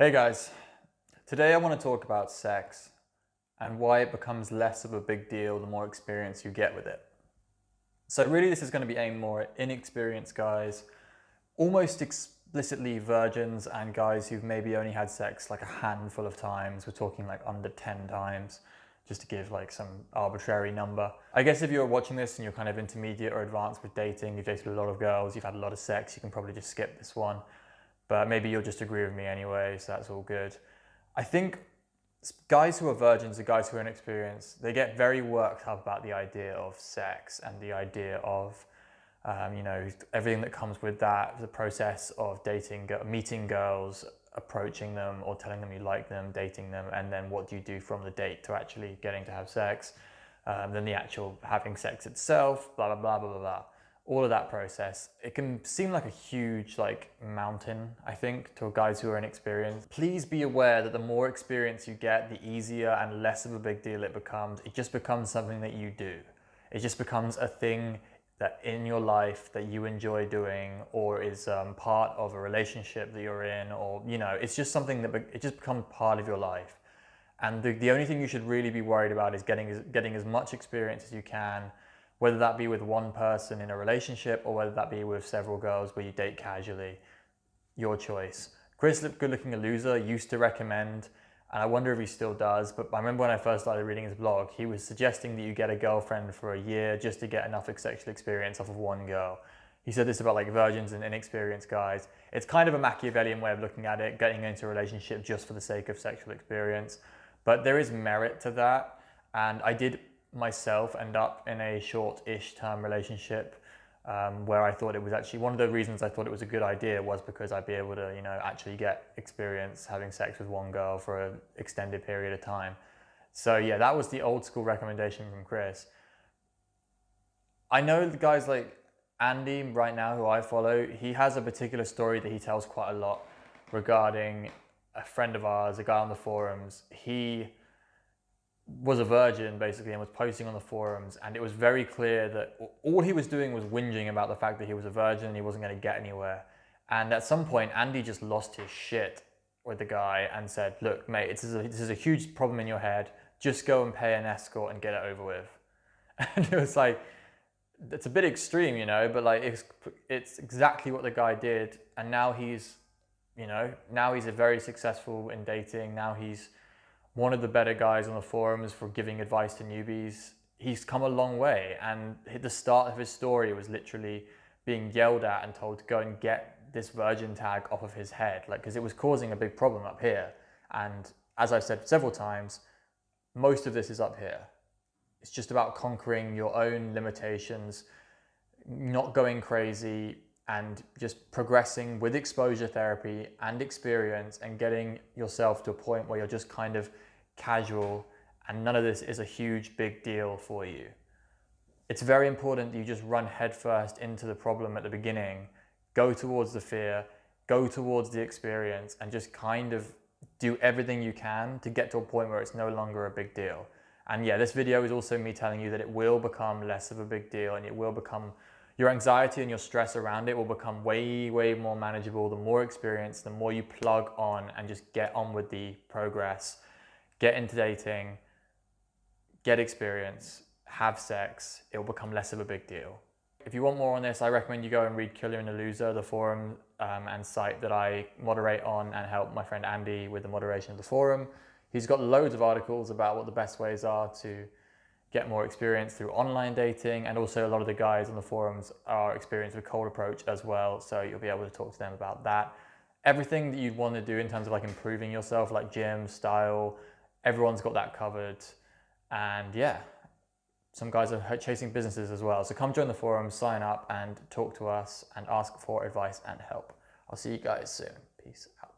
Hey guys, today I want to talk about sex and why it becomes less of a big deal the more experience you get with it. So really this is going to be aimed more at inexperienced guys, almost explicitly virgins and guys who've maybe only had sex like a handful of times. We're talking like under 10 times, just to give like some arbitrary number. I guess if you're watching this and you're kind of intermediate or advanced with dating, you've dated a lot of girls, you've had a lot of sex, you can probably just skip this one. But maybe you'll just agree with me anyway, so that's all good. I think guys who are virgins or guys who are inexperienced, they get very worked up about the idea of sex and the idea of, everything that comes with that, the process of dating, meeting girls, approaching them or telling them you like them, dating them, and then what do you do from the date to actually getting to have sex, then the actual having sex itself, blah, blah, blah, blah, blah, blah. All of that process, it can seem like a huge mountain, I think, to guys who are inexperienced. Please be aware that the more experience you get, the easier and less of a big deal it becomes. It just becomes something that you do. It just becomes a thing that in your life that you enjoy doing, or is part of a relationship that you're in, or it's just something that it just becomes part of your life. And the only thing you should really be worried about is getting as much experience as you can, whether that be with one person in a relationship or whether that be with several girls where you date casually. Your choice. Chris Good Looking a Loser used to recommend, and I wonder if he still does, but I remember when I first started reading his blog, he was suggesting that you get a girlfriend for a year just to get enough sexual experience off of one girl. He said this about virgins and inexperienced guys. It's kind of a Machiavellian way of looking at it, getting into a relationship just for the sake of sexual experience. But there is merit to that, and I did myself end up in a short-ish term relationship where I thought it was actually, one of the reasons I thought it was a good idea was because I'd be able to, actually get experience having sex with one girl for an extended period of time. So yeah, that was the old school recommendation from Chris. I know the guys like Andy right now, who I follow, he has a particular story that he tells quite a lot regarding a friend of ours, a guy on the forums. He was a virgin basically and was posting on the forums, and it was very clear that all he was doing was whinging about the fact that he was a virgin and he wasn't going to get anywhere. And at some point Andy just lost his shit with the guy and said, look mate, this is a huge problem in your head, just go and pay an escort and get it over with. And it was like, it's a bit extreme, but it's exactly what the guy did. And now he's a very successful in dating. Now he's one of the better guys on the forums for giving advice to newbies. He's come a long way, and the start of his story was literally being yelled at and told to go and get this virgin tag off of his head, because it was causing a big problem up here. And as I've said several times, most of this is up here. It's just about conquering your own limitations, not going crazy, and just progressing with exposure therapy and experience and getting yourself to a point where you're just kind of casual and none of this is a huge big deal for you. It's very important that you just run headfirst into the problem at the beginning, go towards the fear, go towards the experience, and just kind of do everything you can to get to a point where it's no longer a big deal. And yeah, this video is also me telling you that it will become less of a big deal, and it will become, your anxiety and your stress around it will become way, way more manageable. The more experience, the more you plug on and just get on with the progress, get into dating, get experience, have sex. It will become less of a big deal. If you want more on this, I recommend you go and read Killer and the Loser, the forum and site that I moderate on and help my friend Andy with the moderation of the forum. He's got loads of articles about what the best ways are to get more experience through online dating, and also a lot of the guys on the forums are experienced with cold approach as well, so you'll be able to talk to them about that. Everything that you'd want to do in terms of improving yourself, like gym, style, everyone's got that covered. And yeah, some guys are chasing businesses as well. So come join the forum, sign up and talk to us and ask for advice and help. I'll see you guys soon. Peace out.